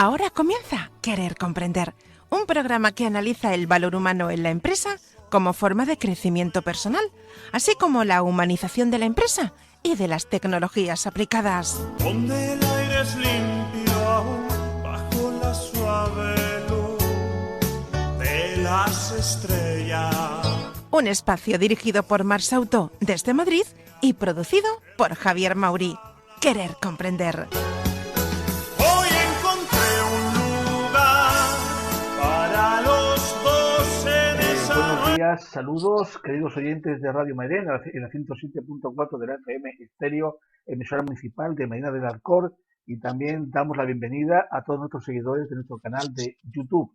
Ahora comienza Querer Comprender, un programa que analiza el valor humano en la empresa como forma de crecimiento personal, así como la humanización de la empresa y de las tecnologías aplicadas. Donde el aire es limpio aún bajo la suave luz de las estrellas. Un espacio dirigido por Mar Sautó desde Madrid y producido por Javier Maurí. Querer Comprender. Hoy encontré un lugar para los dos en esa Buenos días, saludos, queridos oyentes de Radio Mairena, en la 107.4 de la FM Estéreo, emisora municipal de Medina del Alcor, y también damos la bienvenida a todos nuestros seguidores de nuestro canal de YouTube.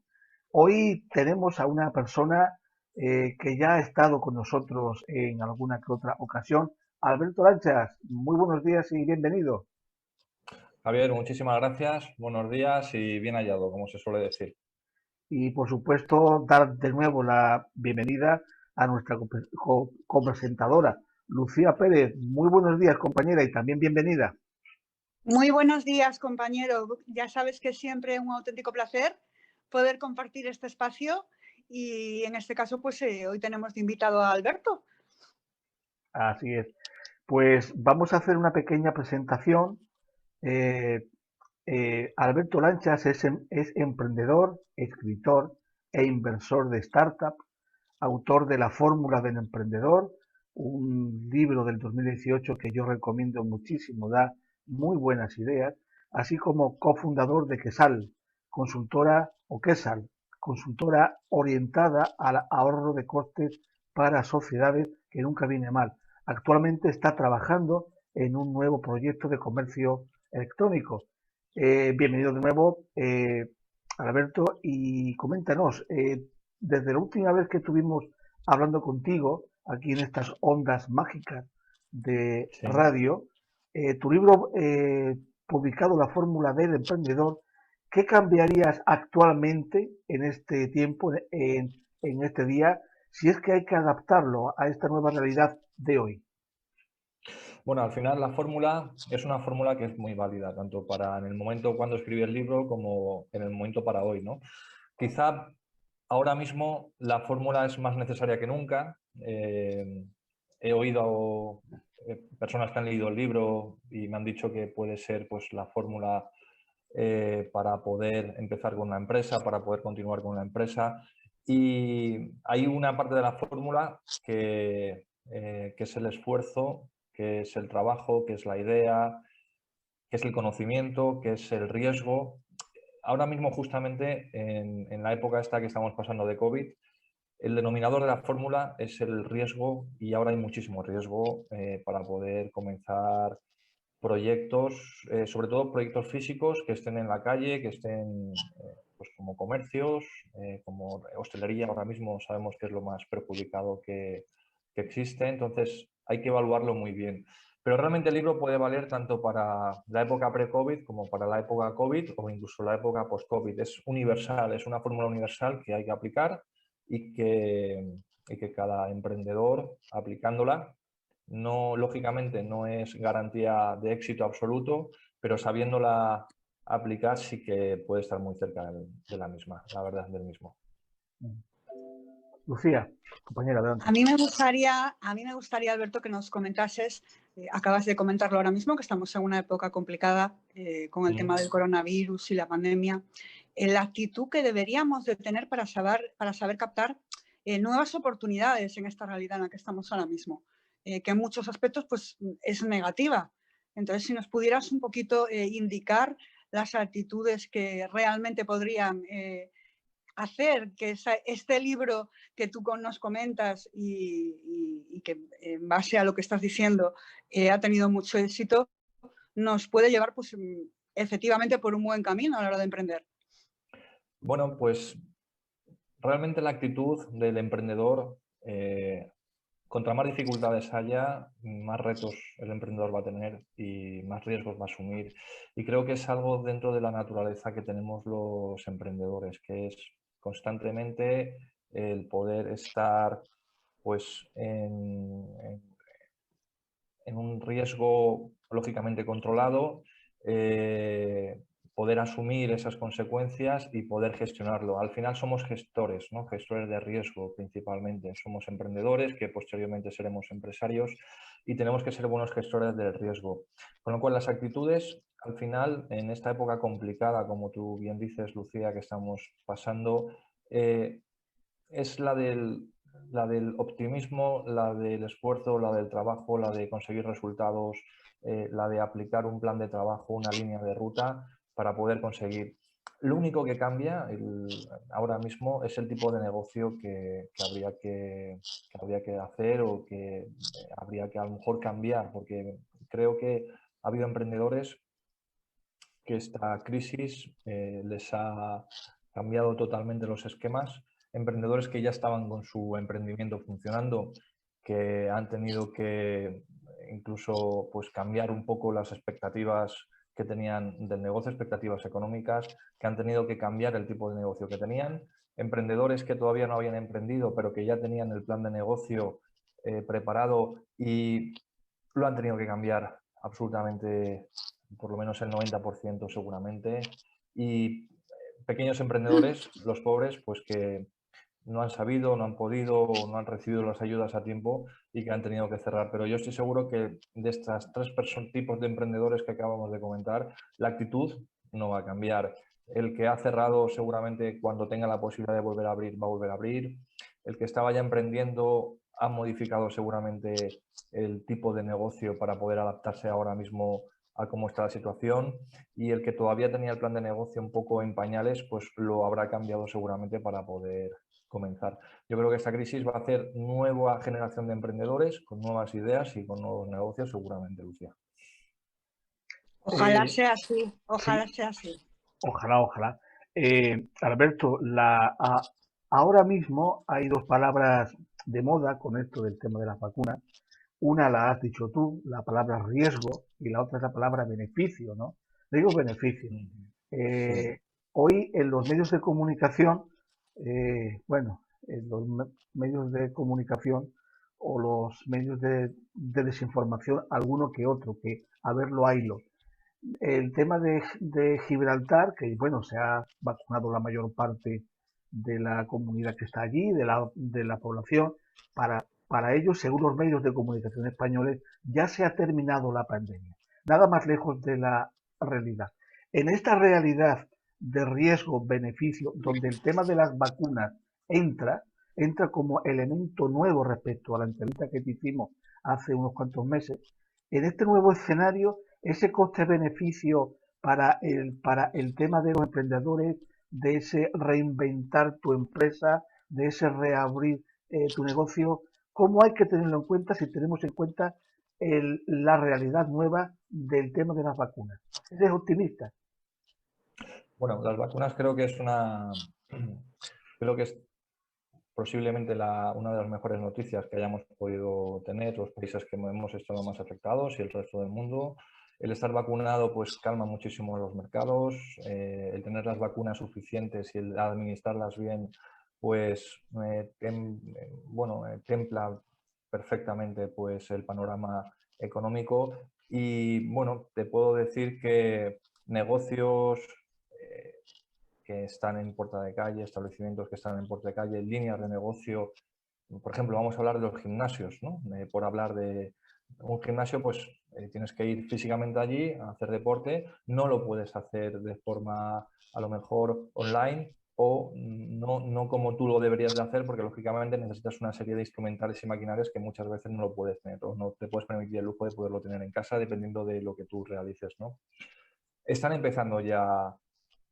Hoy tenemos a una persona que ya ha estado con nosotros en alguna que otra ocasión, Alberto Lanchas. Muy buenos días y bienvenido. Javier, muchísimas gracias, buenos días y bien hallado, como se suele decir. Y por supuesto dar de nuevo la bienvenida a nuestra copresentadora, Lucía Pérez. Muy buenos días, compañera, y también bienvenida. Muy buenos días, compañero. Ya sabes que es siempre un auténtico placer poder compartir este espacio y en este caso pues hoy tenemos de invitado a Alberto. Así es. Pues vamos a hacer una pequeña presentación. Alberto Lanchas es emprendedor, escritor e inversor de startup, autor de La Fórmula del Emprendedor, un libro del 2018 que yo recomiendo muchísimo, da muy buenas ideas, así como cofundador de Quesal, consultora o Quesal, consultora orientada al ahorro de costes para sociedades, que nunca viene mal. Actualmente está trabajando en un nuevo proyecto de comercio electrónico. Bienvenido de nuevo, Alberto, y coméntanos, desde la última vez que estuvimos hablando contigo, aquí en estas ondas mágicas de Sí. radio, tu libro publicado, La Fórmula del Emprendedor, ¿qué cambiarías actualmente en este tiempo, en este día, si es que hay que adaptarlo a esta nueva realidad de hoy? Bueno, al final la fórmula es una fórmula que es muy válida, tanto para en el momento cuando escribí el libro como en el momento para hoy, ¿no? Quizá ahora mismo la fórmula es más necesaria que nunca. He oído personas que han leído el libro y me han dicho que puede ser pues, la fórmula para poder empezar con una empresa, para poder continuar con una empresa. Y hay una parte de la fórmula que es el esfuerzo, que es el trabajo, que es la idea, que es el conocimiento, que es el riesgo. Ahora mismo, justamente, en la época esta que estamos pasando de COVID, el denominador de la fórmula es el riesgo y ahora hay muchísimo riesgo para poder comenzar proyectos, sobre todo proyectos físicos que estén en la calle, que estén pues como comercios, como hostelería. Ahora mismo sabemos que es lo más perjudicado que existe, entonces hay que evaluarlo muy bien. Pero realmente el libro puede valer tanto para la época pre-COVID como para la época COVID o incluso la época post-COVID. Es universal, es una fórmula universal que hay que aplicar y que cada emprendedor aplicándola, no, lógicamente no es garantía de éxito absoluto, pero sabiéndola aplicar sí que puede estar muy cerca de la misma, la verdad, del mismo. Lucía, compañera, adelante. A mí me gustaría, Alberto, que nos comentases, acabas de comentarlo ahora mismo, que estamos en una época complicada con el tema del coronavirus y la pandemia, la actitud que deberíamos de tener para saber captar nuevas oportunidades en esta realidad en la que estamos ahora mismo, que en muchos aspectos pues, es negativa. Entonces, si nos pudieras un poquito indicar las actitudes que realmente podrían hacer que este libro que tú nos comentas y que en base a lo que estás diciendo ha tenido mucho éxito, nos puede llevar pues, efectivamente por un buen camino a la hora de emprender. Bueno, pues realmente la actitud del emprendedor, contra más dificultades haya, más retos el emprendedor va a tener y más riesgos va a asumir. Y creo que es algo dentro de la naturaleza que tenemos los emprendedores, que es constantemente el poder estar pues, en un riesgo lógicamente controlado, poder asumir esas consecuencias y poder gestionarlo. Al final somos gestores, ¿no? Gestores de riesgo principalmente. Somos emprendedores que posteriormente seremos empresarios y tenemos que ser buenos gestores del riesgo. Con lo cual las actitudes, al final, en esta época complicada, como tú bien dices, Lucía, que estamos pasando, es la del optimismo, la del esfuerzo, la del trabajo, la de conseguir resultados, la de aplicar un plan de trabajo, una línea de ruta para poder conseguir. Lo único que cambia ahora mismo es el tipo de negocio que habría que hacer o que habría que a lo mejor cambiar, porque creo que ha habido emprendedores que esta crisis les ha cambiado totalmente los esquemas. Emprendedores que ya estaban con su emprendimiento funcionando, que han tenido que incluso pues, cambiar un poco las expectativas que tenían del negocio, expectativas económicas, que han tenido que cambiar el tipo de negocio que tenían. Emprendedores que todavía no habían emprendido, pero que ya tenían el plan de negocio preparado y lo han tenido que cambiar absolutamente, por lo menos el 90% seguramente. Y pequeños emprendedores, los pobres, pues que no han sabido, no han podido, no han recibido las ayudas a tiempo y que han tenido que cerrar. Pero yo estoy seguro que de estas tres tipos de emprendedores que acabamos de comentar, la actitud no va a cambiar. El que ha cerrado seguramente cuando tenga la posibilidad de volver a abrir, va a volver a abrir. El que estaba ya emprendiendo ha modificado seguramente el tipo de negocio para poder adaptarse ahora mismo a cómo está la situación, y el que todavía tenía el plan de negocio un poco en pañales, pues lo habrá cambiado seguramente para poder comenzar. Yo creo que esta crisis va a hacer nueva generación de emprendedores con nuevas ideas y con nuevos negocios seguramente, Lucía. Ojalá Eh, sea así, sí, ojalá sea así. ojalá, ojalá. Alberto, ahora mismo hay dos palabras de moda con esto del tema de las vacunas. Una la has dicho tú, la palabra riesgo, y la otra es la palabra beneficio, ¿no? Digo beneficio. Sí. Hoy en los medios de comunicación, bueno, en los medios de comunicación o los medios de desinformación, alguno que otro, que a verlo haylo. El tema de Gibraltar, que bueno, se ha vacunado la mayor parte de la comunidad que está allí, de la población, para ellos, según los medios de comunicación españoles, ya se ha terminado la pandemia. Nada más lejos de la realidad. En esta realidad de riesgo-beneficio, donde el tema de las vacunas entra como elemento nuevo respecto a la entrevista que te hicimos hace unos cuantos meses, en este nuevo escenario, ese coste-beneficio para el tema de los emprendedores, de ese reinventar tu empresa, de ese reabrir tu negocio, ¿cómo hay que tenerlo en cuenta si tenemos en cuenta la realidad nueva del tema de las vacunas? ¿Eres optimista? Bueno, las vacunas creo que creo que es posiblemente una de las mejores noticias que hayamos podido tener los países que hemos estado más afectados y el resto del mundo. El estar vacunado pues calma muchísimo los mercados, el tener las vacunas suficientes y el administrarlas bien pues templa perfectamente pues el panorama económico. Y bueno, te puedo decir que negocios que están en puerta de calle, establecimientos que están en puerta de calle, líneas de negocio. Por ejemplo, vamos a hablar de los gimnasios, ¿no? Por hablar de un gimnasio, pues tienes que ir físicamente allí a hacer deporte, no lo puedes hacer de forma a lo mejor online o no como tú lo deberías de hacer, porque lógicamente necesitas una serie de instrumentales y maquinarias que muchas veces no lo puedes tener o no te puedes permitir el lujo de poderlo tener en casa dependiendo de lo que tú realices, ¿no? Están empezando ya a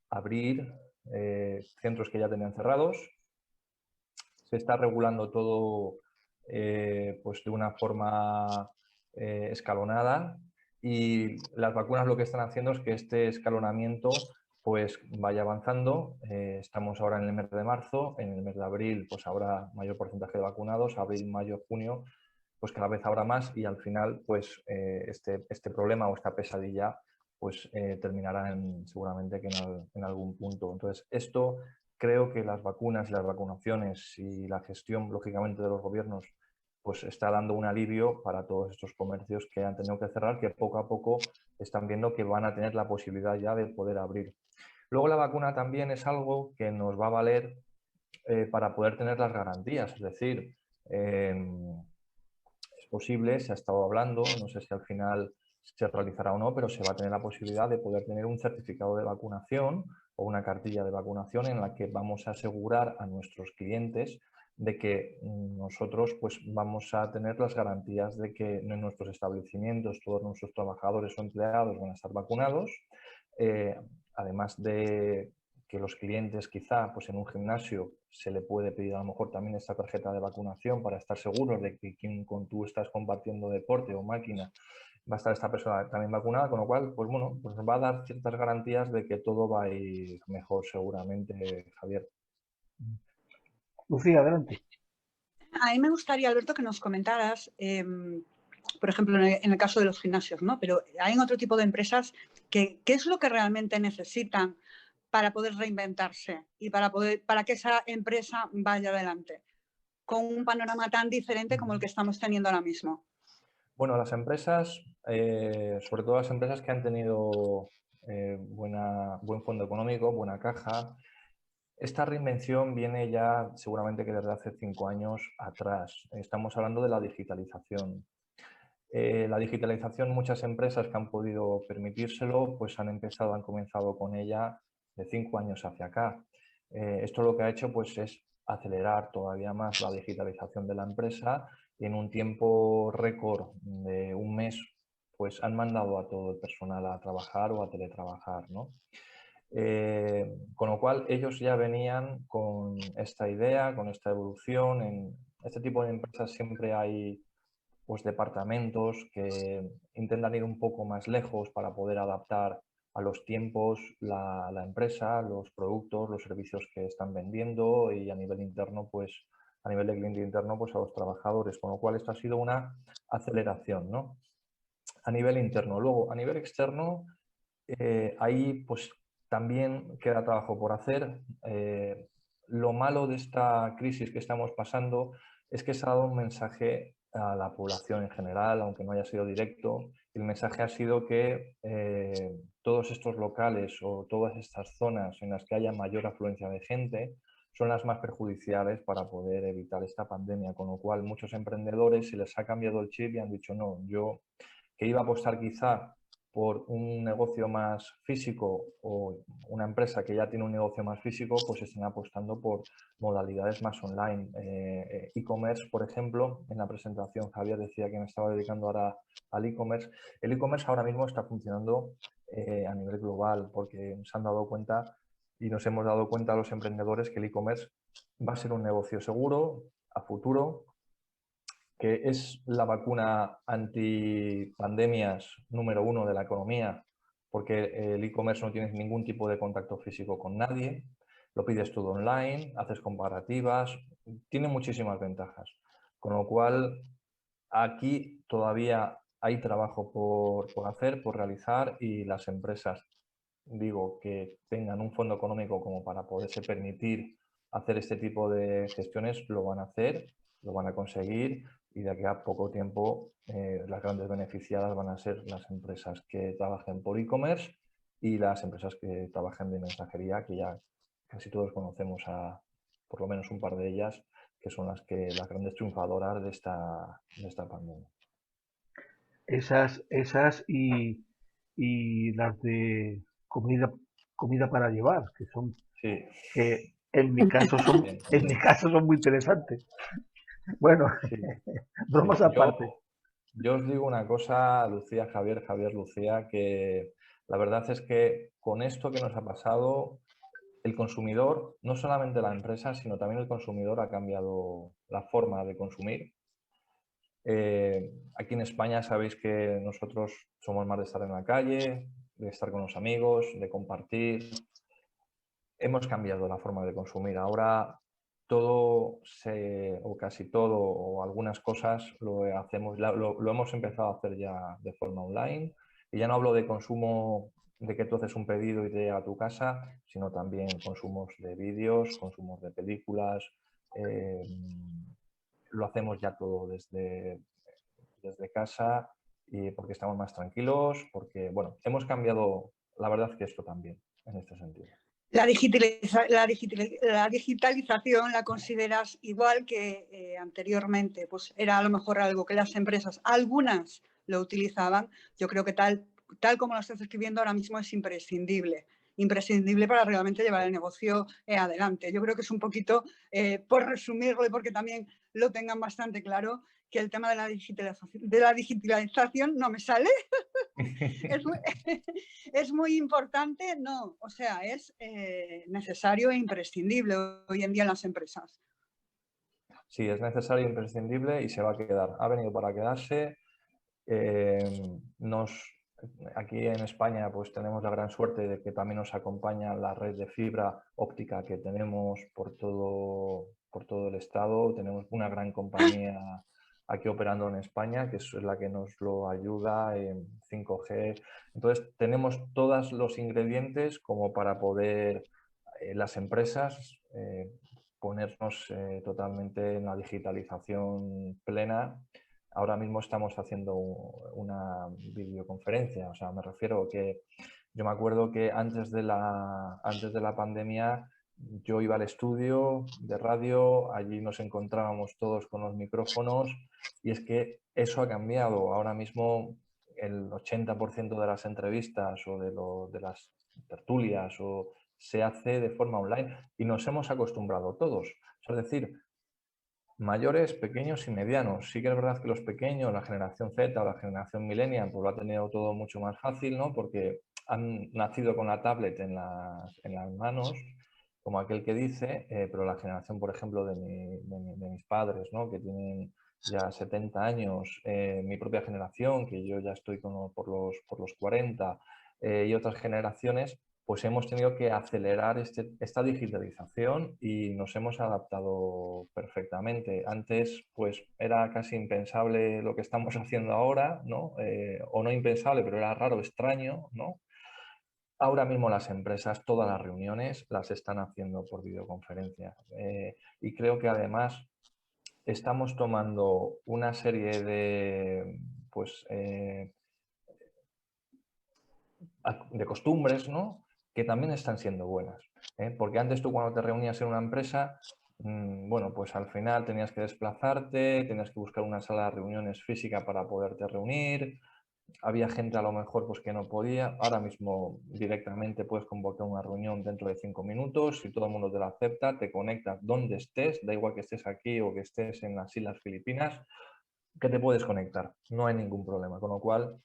abrir centros que ya tenían cerrados. Se está regulando todo pues de una forma escalonada, y las vacunas lo que están haciendo es que este escalonamiento pues vaya avanzando. Estamos ahora en el mes de marzo, en el mes de abril pues habrá mayor porcentaje de vacunados, abril, mayo, junio pues cada vez habrá más, y al final pues este problema o esta pesadilla pues terminará seguramente que en algún punto. Entonces esto, creo que las vacunas y las vacunaciones y la gestión lógicamente de los gobiernos pues está dando un alivio para todos estos comercios que han tenido que cerrar, que poco a poco están viendo que van a tener la posibilidad ya de poder abrir. Luego la vacuna también es algo que nos va a valer para poder tener las garantías, es decir, es posible, se ha estado hablando, no sé si al final se realizará o no, pero se va a tener la posibilidad de poder tener un certificado de vacunación o una cartilla de vacunación en la que vamos a asegurar a nuestros clientes de que nosotros pues vamos a tener las garantías de que en nuestros establecimientos todos nuestros trabajadores o empleados van a estar vacunados, además de que los clientes quizá pues en un gimnasio se le puede pedir a lo mejor también esta tarjeta de vacunación para estar seguros de que quien con tú estás compartiendo deporte o máquina va a estar esta persona también vacunada, con lo cual pues bueno, pues nos va a dar ciertas garantías de que todo va a ir mejor seguramente, Javier. Lucía, adelante. A mí me gustaría, Alberto, que nos comentaras, por ejemplo, en el caso de los gimnasios, ¿no? Pero hay otro tipo de empresas que, ¿qué es lo que realmente necesitan para poder reinventarse y para que esa empresa vaya adelante con un panorama tan diferente como el que estamos teniendo ahora mismo? Bueno, las empresas, sobre todo las empresas que han tenido buen fondo económico, buena caja, esta reinvención viene ya seguramente que desde hace 5 años atrás. Estamos hablando de la digitalización. La digitalización, muchas empresas que han podido permitírselo, pues han comenzado con ella de 5 años hacia acá. Esto lo que ha hecho pues es acelerar todavía más la digitalización de la empresa y en un tiempo récord de un mes pues han mandado a todo el personal a trabajar o a teletrabajar, ¿no? Con lo cual ellos ya venían con esta idea, con esta evolución. En este tipo de empresas siempre hay pues, departamentos que intentan ir un poco más lejos para poder adaptar a los tiempos la empresa, los productos, los servicios que están vendiendo y a nivel interno, pues a nivel de cliente interno, pues a los trabajadores. Con lo cual esto ha sido una aceleración, ¿no? A nivel interno. Luego, a nivel externo, ahí pues también queda trabajo por hacer. Lo malo de esta crisis que estamos pasando es que se ha dado un mensaje a la población en general, aunque no haya sido directo. El mensaje ha sido que todos estos locales o todas estas zonas en las que haya mayor afluencia de gente son las más perjudiciales para poder evitar esta pandemia, con lo cual muchos emprendedores se les ha cambiado el chip y han dicho no, yo que iba a apostar quizá por un negocio más físico o una empresa que ya tiene un negocio más físico, pues están apostando por modalidades más online. E-commerce, por ejemplo, en la presentación Javier decía que me estaba dedicando ahora al e-commerce. El e-commerce ahora mismo está funcionando a nivel global porque se han dado cuenta y nos hemos dado cuenta los emprendedores que el e-commerce va a ser un negocio seguro a futuro, que es la vacuna antipandemias número 1 de la economía, porque el e-commerce no tienes ningún tipo de contacto físico con nadie, lo pides todo online, haces comparativas, tiene muchísimas ventajas. Con lo cual, aquí todavía hay trabajo por hacer, por realizar y las empresas, digo, que tengan un fondo económico como para poderse permitir hacer este tipo de gestiones, lo van a hacer, lo van a conseguir y de aquí a poco tiempo las grandes beneficiadas van a ser las empresas que trabajen por e-commerce y las empresas que trabajen de mensajería, que ya casi todos conocemos a por lo menos un par de ellas, que son las grandes triunfadoras de esta pandemia. Esas y las de comida para llevar, que son, Sí. que en mi caso son muy interesantes. Bueno, Sí, bromas sí. aparte. Yo os digo una cosa, Lucía, Javier, Lucía, que la verdad es que con esto que nos ha pasado, el consumidor, no solamente la empresa, sino también el consumidor ha cambiado la forma de consumir. Aquí en España sabéis que nosotros somos más de estar en la calle, de estar con los amigos, de compartir. Hemos cambiado la forma de consumir. Ahora todo o casi todo o algunas cosas lo hemos empezado a hacer ya de forma online. Y ya no hablo de consumo de que tú haces un pedido y te llega a tu casa, sino también consumos de vídeos, consumos de películas. lo hacemos ya todo desde casa, y porque estamos más tranquilos, porque, bueno, hemos cambiado, la verdad que esto también, en este sentido. La digitalización la consideras igual que anteriormente, pues era a lo mejor algo que las empresas, algunas lo utilizaban. Yo creo que tal como lo estás escribiendo ahora mismo es imprescindible para realmente llevar el negocio adelante. Yo creo que es un poquito, por resumirlo y porque también lo tengan bastante claro, que el tema de la digitalización no me sale. Es muy importante, no, o sea, es necesario e imprescindible hoy en día en las empresas. Sí, es necesario e imprescindible y se va a quedar. Ha venido para quedarse. Aquí en España pues tenemos la gran suerte de que también nos acompaña la red de fibra óptica que tenemos por todo el estado. Tenemos una gran compañía aquí operando en España, que es la que nos lo ayuda en 5G. Entonces tenemos todos los ingredientes como para poder las empresas ponernos totalmente en la digitalización plena. Ahora mismo estamos haciendo una videoconferencia, o sea, me refiero que yo me acuerdo que antes de la pandemia yo iba al estudio de radio, allí nos encontrábamos todos con los micrófonos y es que eso ha cambiado. Ahora mismo el 80% de las entrevistas o de las tertulias se hace de forma online y nos hemos acostumbrado todos. Es decir, mayores, pequeños y medianos. Sí que es verdad que los pequeños, la generación Z o la generación millennial, pues lo ha tenido todo mucho más fácil, ¿no? Porque han nacido con la tablet en las manos, como aquel que dice, pero la generación, por ejemplo, de mis padres, ¿no? Que tienen ya 70 años, mi propia generación, que yo ya estoy por los 40, y otras generaciones, pues hemos tenido que acelerar esta digitalización y nos hemos adaptado perfectamente. Antes, pues era casi impensable lo que estamos haciendo ahora, ¿no? O no impensable, pero era raro, extraño, ¿no? Ahora mismo las empresas, todas las reuniones las están haciendo por videoconferencia. Y creo que además estamos tomando una serie de, pues, de costumbres, ¿no? Que también están siendo buenas. Porque antes tú cuando te reunías en una empresa, bueno, pues al final tenías que desplazarte, tenías que buscar una sala de reuniones física para poderte reunir, había gente a lo mejor pues, que no podía, ahora mismo directamente puedes convocar una reunión dentro de 5 minutos, si todo el mundo te la acepta, te conectas donde estés, da igual que estés aquí o que estés en las Islas Filipinas, que te puedes conectar, no hay ningún problema, con lo cual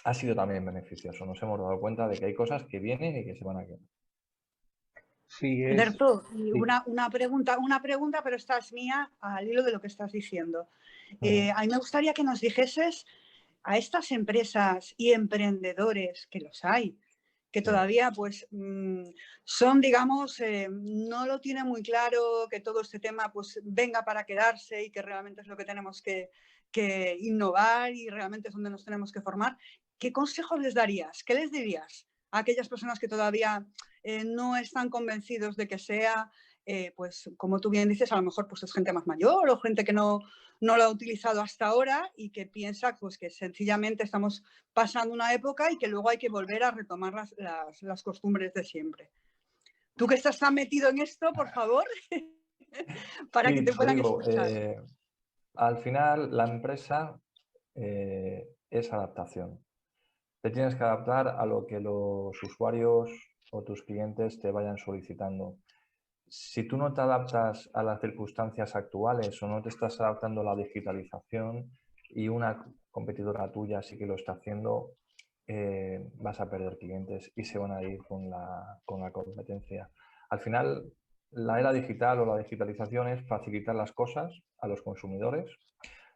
ha sido también beneficioso. Nos hemos dado cuenta de que hay cosas que vienen y que se van a quedar. Sí, Alberto, sí. una pregunta, pero esta es mía al hilo de lo que estás diciendo. A mí me gustaría que nos dijeses a estas empresas y emprendedores, que los hay, que todavía pues son, digamos, no lo tienen muy claro, que todo este tema pues venga para quedarse y que realmente es lo que tenemos que innovar y realmente es donde nos tenemos que formar. ¿Qué consejos les darías? ¿Qué les dirías a aquellas personas que todavía no están convencidos de que sea, pues como tú bien dices, a lo mejor pues es gente más mayor o gente que no lo ha utilizado hasta ahora y que piensa pues que sencillamente estamos pasando una época y que luego hay que volver a retomar las costumbres de siempre? Tú que estás tan metido en esto, por favor, para que te puedan escuchar. Al final la empresa es adaptación. Te tienes que adaptar a lo que los usuarios o tus clientes te vayan solicitando. Si tú no te adaptas a las circunstancias actuales o no te estás adaptando a la digitalización y una competidora tuya sí que lo está haciendo, vas a perder clientes y se van a ir con la competencia. Al final, la era digital o la digitalización es facilitar las cosas a los consumidores.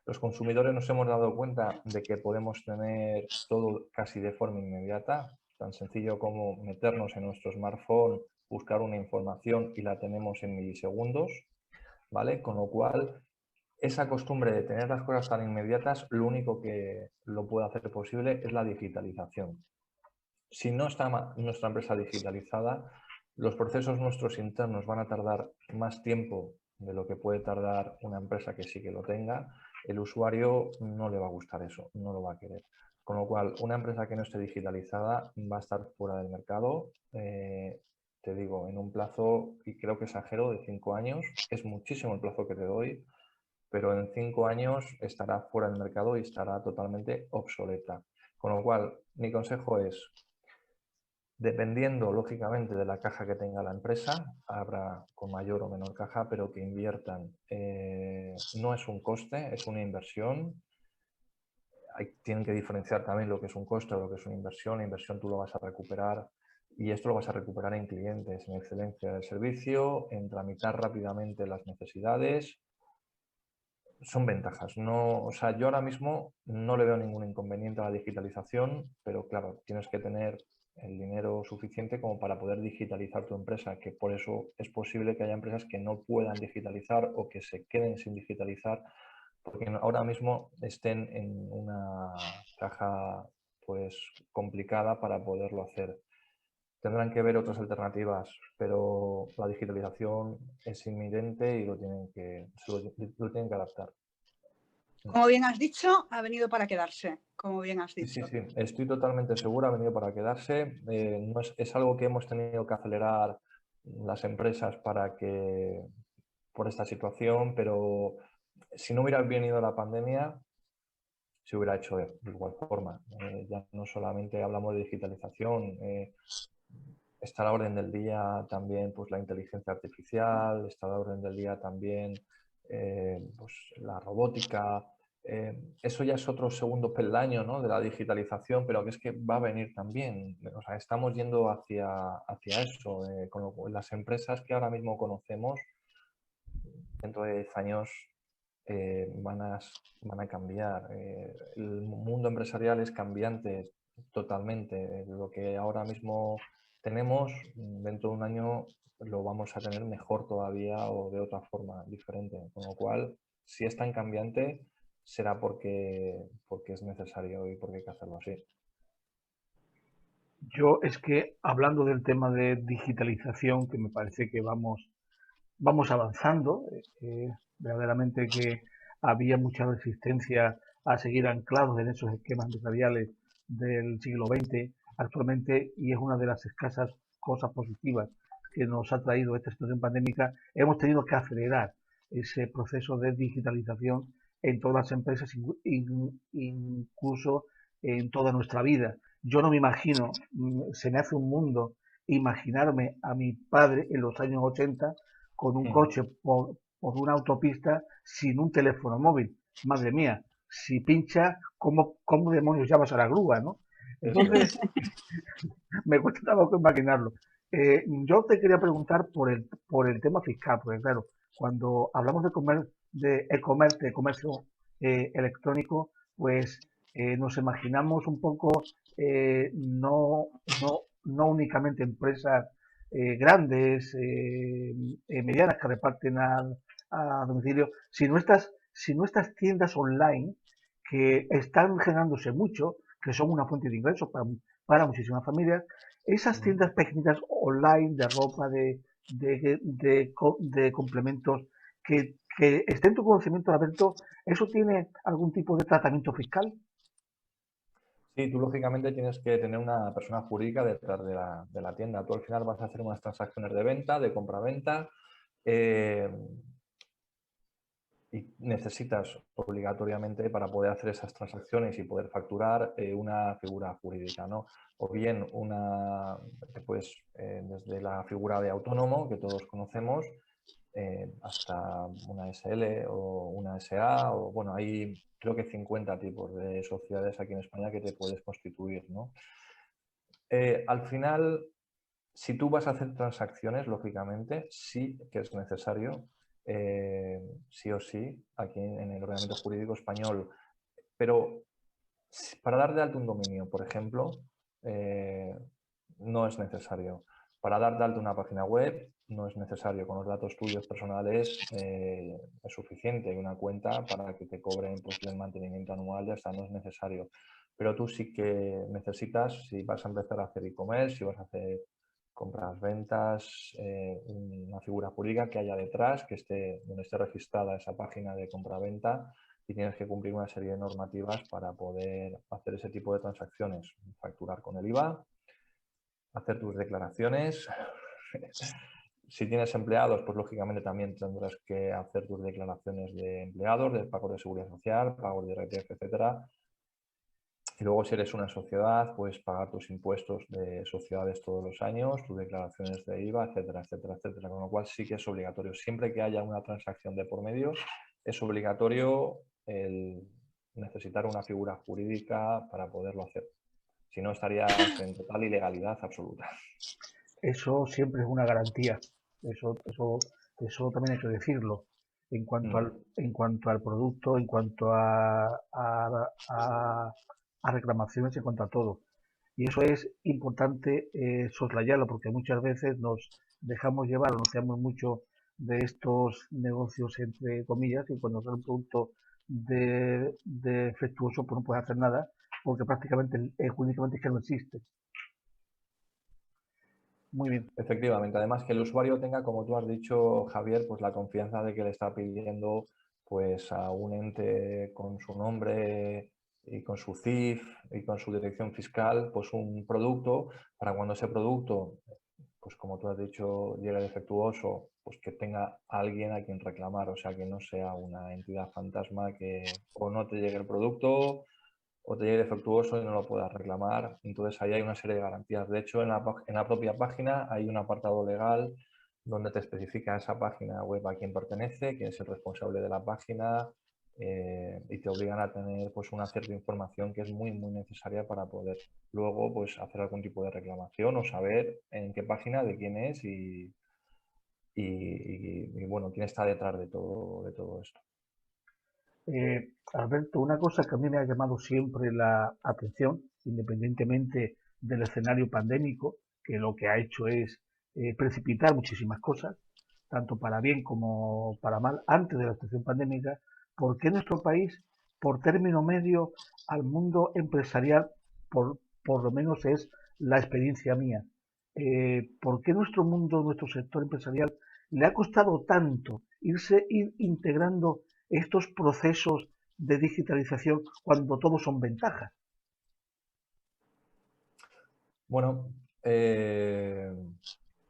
Los consumidores nos hemos dado cuenta de que podemos tener todo casi de forma inmediata, tan sencillo como meternos en nuestro smartphone, buscar una información y la tenemos en milisegundos, ¿vale? Con lo cual, esa costumbre de tener las cosas tan inmediatas, lo único que lo puede hacer posible es la digitalización. Si no está nuestra empresa digitalizada, los procesos nuestros internos van a tardar más tiempo de lo que puede tardar una empresa que sí que lo tenga, el usuario no le va a gustar eso, no lo va a querer. Con lo cual, una empresa que no esté digitalizada va a estar fuera del mercado. Te digo, en un plazo, y creo que exagero, de 5 años, es muchísimo el plazo que te doy, pero en 5 años estará fuera del mercado y estará totalmente obsoleta. Con lo cual, mi consejo es, dependiendo, lógicamente, de la caja que tenga la empresa, habrá con mayor o menor caja, pero que inviertan. No es un coste, es una inversión. Tienen que diferenciar también lo que es un coste o lo que es una inversión. La inversión tú lo vas a recuperar y esto lo vas a recuperar en clientes, en excelencia del servicio, en tramitar rápidamente las necesidades. Son ventajas. No, o sea, yo ahora mismo no le veo ningún inconveniente a la digitalización, pero claro, tienes que tener el dinero suficiente como para poder digitalizar tu empresa, que por eso es posible que haya empresas que no puedan digitalizar o que se queden sin digitalizar, porque ahora mismo estén en una caja pues complicada para poderlo hacer. Tendrán que ver otras alternativas, pero la digitalización es inminente y lo tienen que adaptar. Como bien has dicho, ha venido para quedarse, como bien has Sí, sí, dicho. sí, estoy totalmente segura, ha venido para quedarse. No es algo que hemos tenido que acelerar las empresas por esta situación, pero si no hubiera venido la pandemia, se hubiera hecho de igual forma. Ya no solamente hablamos de digitalización, está a la orden del día también pues, la inteligencia artificial, está a la orden del día también pues, la robótica. Eso ya es otro segundo peldaño, ¿no?, de la digitalización, pero que es que va a venir también. O sea, estamos yendo hacia eso. Las empresas que ahora mismo conocemos, dentro de 10 años van a cambiar. El mundo empresarial es cambiante totalmente. Lo que ahora mismo tenemos, dentro de un año lo vamos a tener mejor todavía o de otra forma diferente. Con lo cual, si es tan cambiante, será porque es necesario y porque hay que hacerlo así. Yo es que hablando del tema de digitalización, que me parece que vamos avanzando, verdaderamente que había mucha resistencia a seguir anclados en esos esquemas empresariales del siglo XX actualmente, y es una de las escasas cosas positivas que nos ha traído esta situación pandémica. Hemos tenido que acelerar ese proceso de digitalización en todas las empresas, incluso en toda nuestra vida. Yo no me imagino, se me hace un mundo imaginarme a mi padre en los años 80 con un coche por una autopista sin un teléfono móvil. Madre mía, si pincha, ¿cómo demonios llamas a la grúa, no? Entonces, me cuesta trabajo imaginarlo. Yo te quería preguntar por el tema fiscal, porque claro, cuando hablamos de e-commerce, de comercio electrónico, pues nos imaginamos un poco no únicamente empresas grandes, medianas que reparten a domicilio, sino estas tiendas online que están generándose mucho, que son una fuente de ingresos para muchísimas familias. Esas tiendas pequeñitas online de ropa, de complementos, que esté en tu conocimiento, Alberto, ¿eso tiene algún tipo de tratamiento fiscal? Sí, tú lógicamente tienes que tener una persona jurídica detrás de la tienda. Tú al final vas a hacer unas transacciones de venta, de compra-venta, y necesitas obligatoriamente para poder hacer esas transacciones y poder facturar una figura jurídica, ¿no? O bien pues, desde la figura de autónomo que todos conocemos hasta una SL o una SA, o bueno, hay creo que 50 tipos de sociedades aquí en España que te puedes constituir, ¿no? Al final, si tú vas a hacer transacciones, lógicamente, sí que es necesario, sí o sí, aquí en el ordenamiento jurídico español. Pero para dar de alta un dominio, por ejemplo, no es necesario. Para dar de alta una página web no es necesario. Con los datos tuyos personales es suficiente. Una cuenta para que te cobren pues, el mantenimiento anual, ya está, no es necesario. Pero tú sí que necesitas, si vas a empezar a hacer e-commerce, si vas a hacer compras, ventas, una figura jurídica que haya detrás, donde esté registrada esa página de compra-venta, y tienes que cumplir una serie de normativas para poder hacer ese tipo de transacciones. Facturar con el IVA, hacer tus declaraciones. Si tienes empleados, pues lógicamente también tendrás que hacer tus declaraciones de empleados, de pagos de seguridad social, pagos de IRPF, etcétera. Y luego, si eres una sociedad, pues pagar tus impuestos de sociedades todos los años, tus declaraciones de IVA, etcétera, etcétera, etcétera. Con lo cual sí que es obligatorio. Siempre que haya una transacción de por medio, es obligatorio el necesitar una figura jurídica para poderlo hacer. Si no, estarías en total ilegalidad absoluta. Eso siempre es una garantía. Eso también hay que decirlo. En cuanto al producto, en cuanto a reclamaciones, en cuanto a todo. Y eso es importante soslayarlo, porque muchas veces nos dejamos llevar o nos fiamos mucho de estos negocios, entre comillas, y cuando sale un producto defectuoso, pues no puedes hacer nada, porque prácticamente únicamente es que no existe. Muy bien. Efectivamente, además que el usuario tenga, como tú has dicho, Javier, pues la confianza de que le está pidiendo pues a un ente con su nombre y con su CIF y con su dirección fiscal, pues un producto, para cuando ese producto, pues como tú has dicho, llegue defectuoso, pues que tenga alguien a quien reclamar, o sea, que no sea una entidad fantasma que o no te llegue el producto o te llegue defectuoso y no lo puedas reclamar. Entonces ahí hay una serie de garantías. De hecho, en la propia página hay un apartado legal donde te especifica esa página web a quién pertenece, quién es el responsable de la página, y te obligan a tener pues una cierta información que es muy, muy necesaria para poder luego pues hacer algún tipo de reclamación o saber en qué página, de quién es y bueno, quién está detrás de todo esto. Alberto, una cosa que a mí me ha llamado siempre la atención, independientemente del escenario pandémico, que lo que ha hecho es precipitar muchísimas cosas, tanto para bien como para mal, antes de la situación pandémica, ¿por qué nuestro país, por término medio, al mundo empresarial, por lo menos es la experiencia mía, por qué nuestro mundo, nuestro sector empresarial, le ha costado tanto ir integrando estos procesos de digitalización cuando todos son ventajas? Bueno,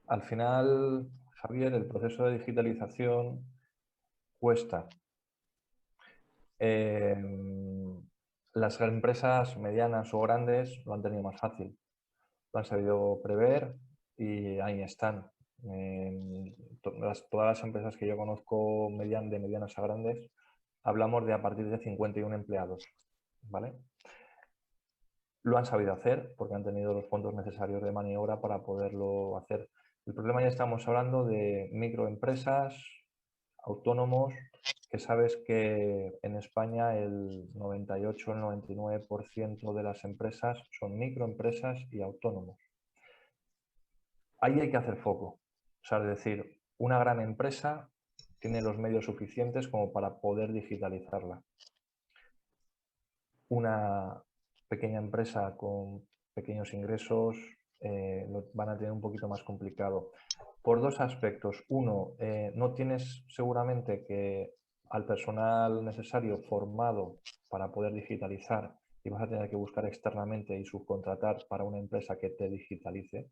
al final, Javier, el proceso de digitalización cuesta. Las empresas medianas o grandes lo han tenido más fácil, lo han sabido prever y ahí están. Todas las empresas que yo conozco de medianas a grandes, hablamos de a partir de 51 empleados, ¿vale? Lo han sabido hacer porque han tenido los fondos necesarios de maniobra para poderlo hacer. El problema, ya estamos hablando de microempresas, autónomos, que sabes que en España el 98, el 99% de las empresas son microempresas y autónomos. Ahí hay que hacer foco. O sea, es decir, una gran empresa tiene los medios suficientes como para poder digitalizarla. Una pequeña empresa con pequeños ingresos lo van a tener un poquito más complicado. Por dos aspectos. Uno, no tienes seguramente que al personal necesario formado para poder digitalizar y vas a tener que buscar externamente y subcontratar para una empresa que te digitalice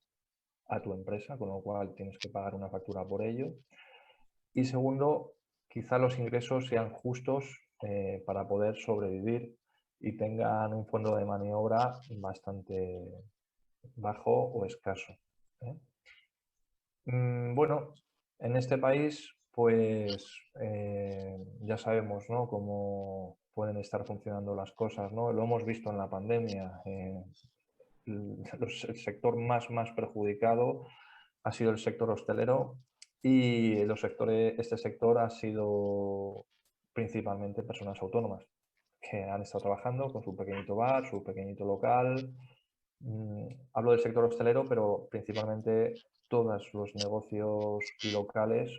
a tu empresa, con lo cual tienes que pagar una factura por ello. Y segundo, quizá los ingresos sean justos para poder sobrevivir y tengan un fondo de maniobra bastante bajo o escaso. Bueno, en este país, pues ya sabemos, ¿no?, cómo pueden estar funcionando las cosas, ¿no? Lo hemos visto en la pandemia. El sector más perjudicado ha sido el sector hostelero y este sector ha sido principalmente personas autónomas que han estado trabajando con su pequeñito bar, su pequeñito local. Hablo del sector hostelero, pero principalmente todos los negocios locales,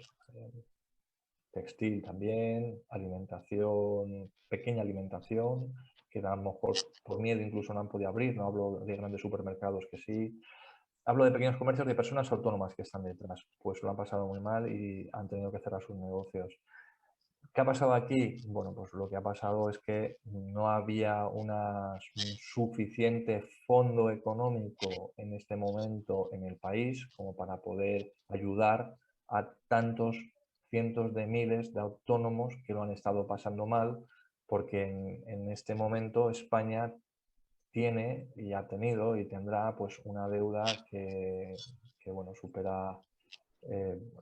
textil también, alimentación, pequeña alimentación, que a lo mejor por miedo incluso no han podido abrir, no hablo de grandes supermercados que sí. hablo de pequeños comercios, de personas autónomas que están detrás, pues lo han pasado muy mal y han tenido que cerrar sus negocios. ¿Qué ha pasado aquí? Bueno, pues lo que ha pasado es que no había un suficiente fondo económico en este momento en el país como para poder ayudar a tantos cientos de miles de autónomos que lo han estado pasando mal, porque en este momento España tiene y ha tenido y tendrá pues una deuda que bueno, supera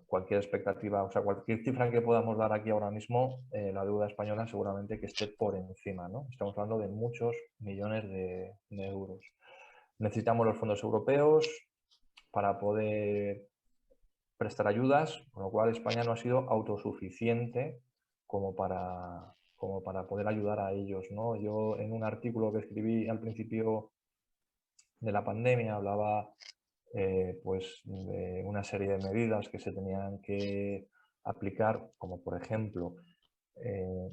cualquier expectativa, o sea, cualquier cifra que podamos dar aquí ahora mismo, la deuda española seguramente que esté por encima, ¿no? Estamos hablando de muchos millones de euros. Necesitamos los fondos europeos para poder prestar ayudas, con lo cual España no ha sido autosuficiente como para poder ayudar a ellos, ¿no? Yo en un artículo que escribí al principio de la pandemia hablaba pues de una serie de medidas que se tenían que aplicar, como por ejemplo, eh,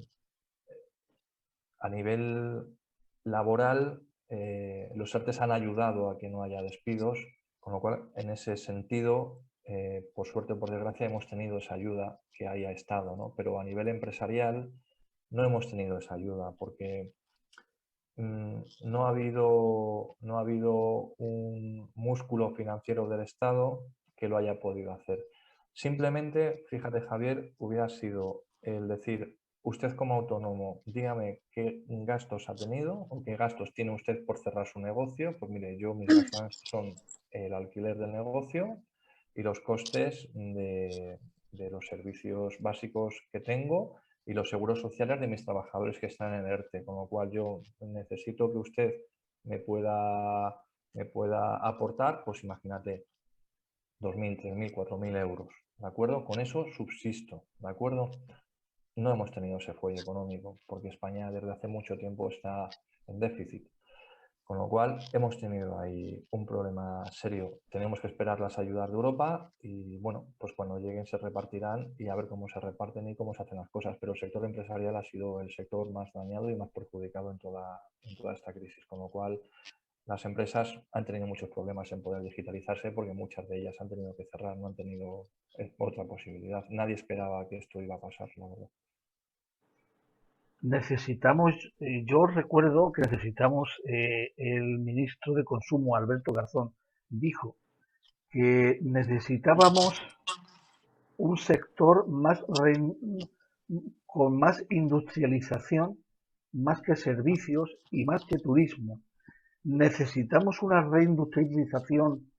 a nivel laboral, los ERTEs han ayudado a que no haya despidos, con lo cual, en ese sentido, por suerte o por desgracia, hemos tenido esa ayuda que haya estado, ¿no? Pero a nivel empresarial no hemos tenido esa ayuda porque no ha habido un músculo financiero del Estado que lo haya podido hacer. Simplemente, fíjate Javier, hubiera sido el decir, usted como autónomo, dígame qué gastos ha tenido o qué gastos tiene usted por cerrar su negocio. Pues mire, yo mis gastos son el alquiler del negocio y los costes de los servicios básicos que tengo y los seguros sociales de mis trabajadores que están en ERTE, con lo cual yo necesito que usted me pueda aportar, pues imagínate, 2.000, 3.000, 4.000 euros, ¿de acuerdo? Con eso subsisto, ¿de acuerdo? No hemos tenido ese fuelle económico, porque España desde hace mucho tiempo está en déficit. Con lo cual hemos tenido ahí un problema serio. Tenemos que esperar las ayudas de Europa y bueno, pues cuando lleguen se repartirán y a ver cómo se reparten y cómo se hacen las cosas. Pero el sector empresarial ha sido el sector más dañado y más perjudicado en toda esta crisis. Con lo cual las empresas han tenido muchos problemas en poder digitalizarse porque muchas de ellas han tenido que cerrar, no han tenido otra posibilidad. Nadie esperaba que esto iba a pasar, la verdad. Necesitamos, yo recuerdo que necesitamos, el ministro de Consumo, Alberto Garzón, dijo que necesitábamos un sector con más industrialización, más que servicios y más que turismo. Necesitamos una reindustrialización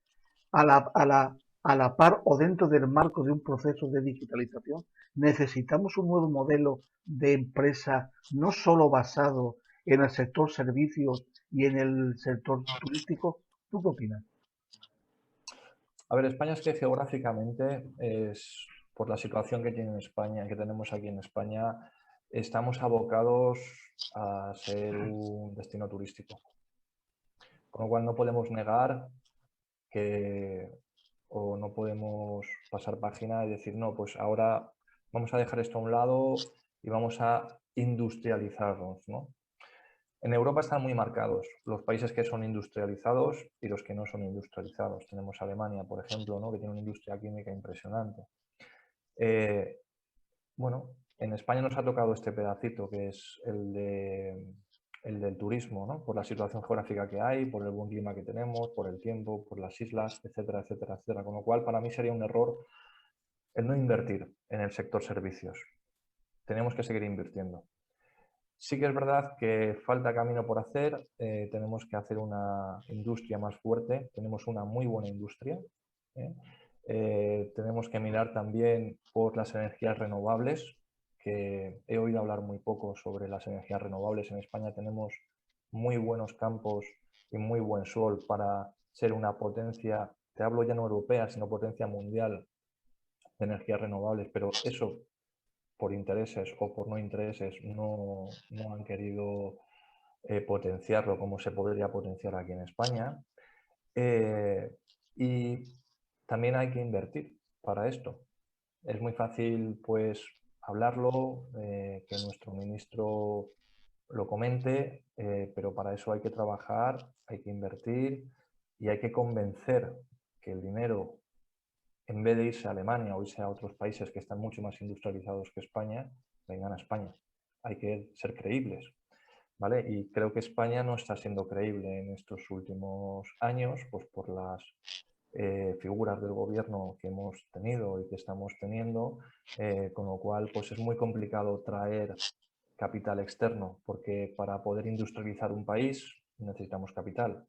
a la par o dentro del marco de un proceso de digitalización. Necesitamos un nuevo modelo de empresa, no solo basado en el sector servicios y en el sector turístico. ¿Tú qué opinas? A ver, España es que geográficamente es por la situación que tiene España, que tenemos aquí en España, estamos abocados a ser un destino turístico. Con lo cual no podemos negar que o no podemos pasar página y decir, no, pues ahora vamos a dejar esto a un lado y vamos a industrializarnos, ¿no? En Europa están muy marcados los países que son industrializados y los que no son industrializados. Tenemos Alemania, por ejemplo, ¿no? Que tiene una industria química impresionante. Bueno, en España nos ha tocado este pedacito que es el del turismo, ¿no? Por la situación geográfica que hay, por el buen clima que tenemos, por el tiempo, por las islas, etcétera, etcétera, etcétera. Con lo cual, para mí sería un error el no invertir en el sector servicios. Tenemos que seguir invirtiendo. Sí que es verdad que falta camino por hacer, tenemos que hacer una industria más fuerte, tenemos una muy buena industria. Tenemos que mirar también por las energías renovables, que he oído hablar muy poco sobre las energías renovables. En España tenemos muy buenos campos y muy buen sol para ser una potencia, te hablo ya no europea, sino potencia mundial de energías renovables, pero eso por intereses o por no intereses no han querido potenciarlo como se podría potenciar aquí en España. Y también hay que invertir para esto. Es muy fácil pues hablarlo, que nuestro ministro lo comente, pero para eso hay que trabajar, hay que invertir y hay que convencer que el dinero, en vez de irse a Alemania o irse a otros países que están mucho más industrializados que España, vengan a España. Hay que ser creíbles, ¿vale? Y creo que España no está siendo creíble en estos últimos años, pues por las figuras del gobierno que hemos tenido y que estamos teniendo, con lo cual pues es muy complicado traer capital externo, porque para poder industrializar un país necesitamos capital.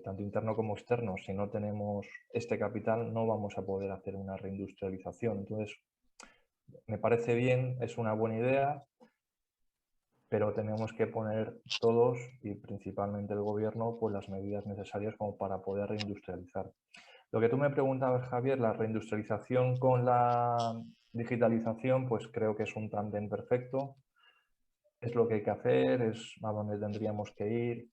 Tanto interno como externo. Si no tenemos este capital, no vamos a poder hacer una reindustrialización. Entonces, me parece bien, es una buena idea, pero tenemos que poner todos, y principalmente el gobierno, pues las medidas necesarias como para poder reindustrializar. Lo que tú me preguntabas, Javier, la reindustrialización con la digitalización, pues creo que es un tándem perfecto. Es lo que hay que hacer, es a donde tendríamos que ir.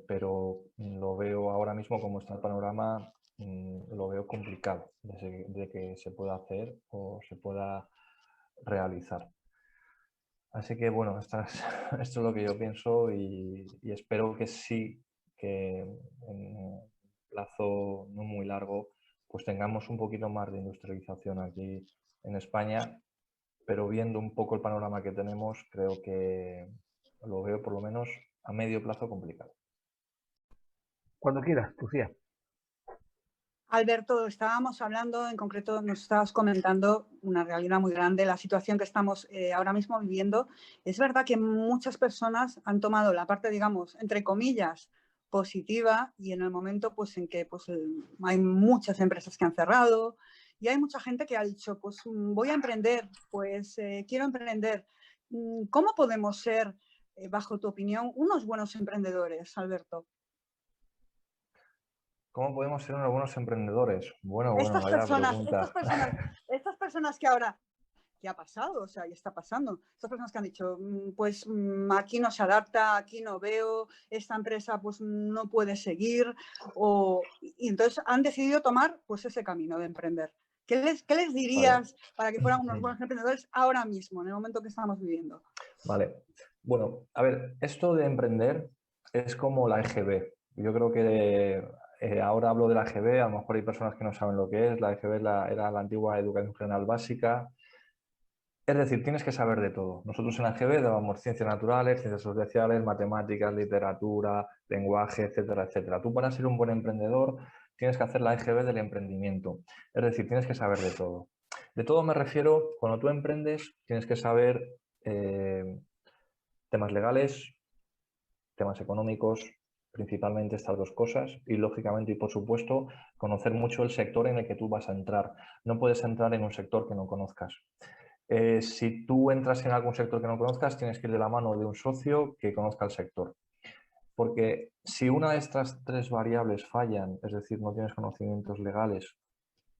Pero lo veo ahora mismo como está el panorama, lo veo complicado de que se pueda hacer o se pueda realizar. Así que bueno, esto es lo que yo pienso y espero que sí, que en un plazo no muy largo, pues tengamos un poquito más de industrialización aquí en España, pero viendo un poco el panorama que tenemos, creo que lo veo por lo menos a medio plazo complicado. Cuando quieras, Lucía. Alberto, estábamos hablando, en concreto nos estabas comentando una realidad muy grande, la situación que estamos ahora mismo viviendo. Es verdad que muchas personas han tomado la parte, digamos, entre comillas, positiva, y en el momento pues, en que pues, hay muchas empresas que han cerrado y hay mucha gente que ha dicho, pues voy a emprender, pues quiero emprender. ¿Cómo podemos ser, bajo tu opinión, unos buenos emprendedores, Alberto? ¿Cómo podemos ser unos buenos emprendedores? Bueno, Estas vaya personas, pregunta. estas personas que ahora, ¿qué ha pasado? O sea, y está pasando. Estas personas que han dicho, pues aquí no se adapta, aquí no veo, esta empresa pues no puede seguir, y entonces han decidido tomar pues ese camino de emprender. ¿Qué les dirías para que fueran unos buenos emprendedores ahora mismo, en el momento que estamos viviendo? Vale. Bueno, a ver, esto de emprender es como la EGB. Yo creo que ahora hablo de la EGB, a lo mejor hay personas que no saben lo que es. La EGB era la antigua Educación General Básica. Es decir, tienes que saber de todo. Nosotros en la EGB dábamos ciencias naturales, ciencias sociales, matemáticas, literatura, lenguaje, etcétera, etcétera. Tú, para ser un buen emprendedor, tienes que hacer la EGB del emprendimiento. Es decir, tienes que saber de todo. De todo me refiero, cuando tú emprendes, tienes que saber temas legales, temas económicos, principalmente estas dos cosas, y lógicamente y por supuesto conocer mucho el sector en el que tú vas a entrar. No puedes entrar en un sector que no conozcas. Si tú entras en algún sector que no conozcas, tienes que ir de la mano de un socio que conozca el sector. Porque si una de estas tres variables fallan, es decir, no tienes conocimientos legales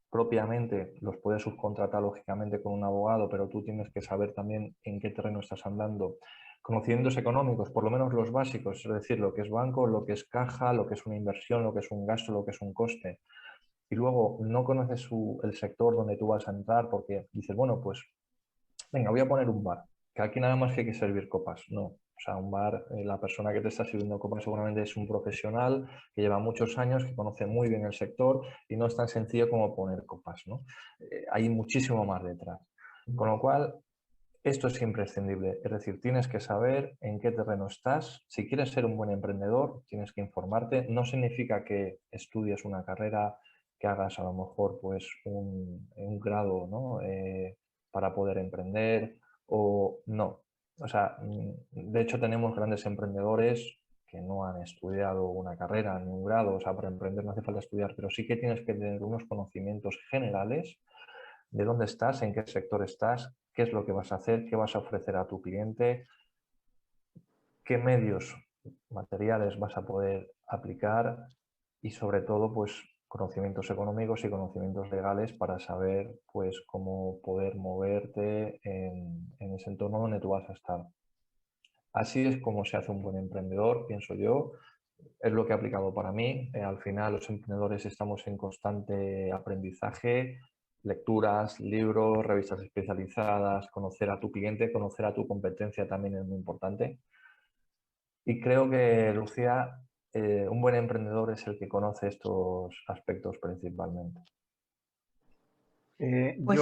propiamente, los puedes subcontratar lógicamente con un abogado, pero tú tienes que saber también en qué terreno estás andando. Conocimientos económicos, por lo menos los básicos, es decir, lo que es banco, lo que es caja, lo que es una inversión, lo que es un gasto, lo que es un coste. Y luego no conoces el sector donde tú vas a entrar porque dices, bueno, pues venga, voy a poner un bar, que aquí nada más que hay que servir copas. No, o sea, un bar, la persona que te está sirviendo copas seguramente es un profesional que lleva muchos años, que conoce muy bien el sector y no es tan sencillo como poner copas, ¿no? Hay muchísimo más detrás. Con lo cual, esto es imprescindible, es decir, tienes que saber en qué terreno estás. Si quieres ser un buen emprendedor, tienes que informarte. No significa que estudies una carrera, que hagas a lo mejor pues un grado, ¿no? Para poder emprender o no. O sea, de hecho tenemos grandes emprendedores que no han estudiado una carrera ni un grado, o sea, para emprender no hace falta estudiar, pero sí que tienes que tener unos conocimientos generales de dónde estás, en qué sector estás, qué es lo que vas a hacer, qué vas a ofrecer a tu cliente, qué medios materiales vas a poder aplicar y sobre todo pues conocimientos económicos y conocimientos legales para saber pues cómo poder moverte en ese entorno donde tú vas a estar. Así es como se hace un buen emprendedor, pienso yo. Es lo que he aplicado para mí. Al final los emprendedores estamos en constante aprendizaje, lecturas, libros, revistas especializadas, conocer a tu cliente, conocer a tu competencia también es muy importante. Y creo que, Lucía, un buen emprendedor es el que conoce estos aspectos principalmente. Pues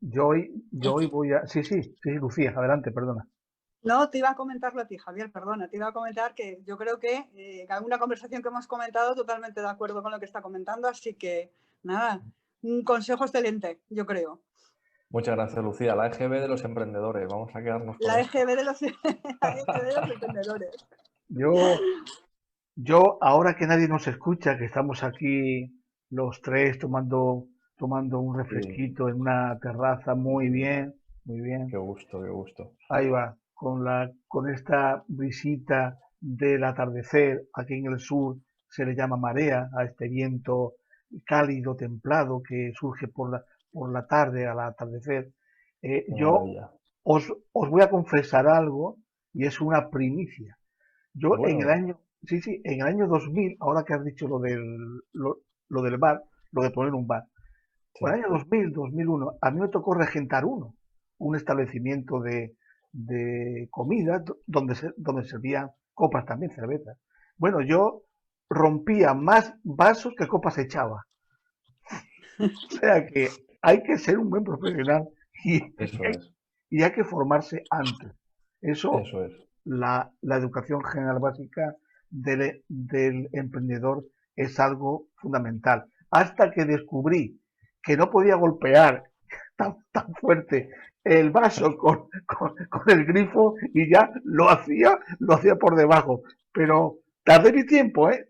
Yo hoy voy a... Sí, Lucía, adelante, perdona. no, te iba a comentarlo a ti, Javier, perdona. Te iba a comentar que yo creo que alguna conversación que hemos comentado, totalmente de acuerdo con lo que está comentando, así que nada, un consejo excelente, yo creo. Muchas gracias, Lucía. La EGB de los emprendedores. Vamos a quedarnos con La esto. EGB de los, la EGB de los emprendedores. Yo, ahora que nadie nos escucha, que estamos aquí los tres tomando un Sí, refresquito en una terraza, muy bien, muy bien. qué gusto, qué gusto. Ahí va, con esta brisita del atardecer, aquí en el sur se le llama marea a este viento cálido, templado, que surge por la tarde al atardecer. Qué Yo maravilla. os voy a confesar algo y es una primicia. Yo en el Bueno, año, sí, en el año 2000, ahora que has dicho lo del bar, lo de poner un bar, por el sí. año 2000, 2001, a mí me tocó regentar un establecimiento de comida donde servían copas también, cervezas. Bueno, yo rompía más vasos que copas echaba. O sea que hay que ser un buen profesional y, Eso es, y hay que formarse antes. Eso, eso es. la educación general básica del emprendedor es algo fundamental. Hasta que descubrí que no podía golpear tan fuerte el vaso con el grifo y ya lo hacía por debajo. Pero tardé mi tiempo en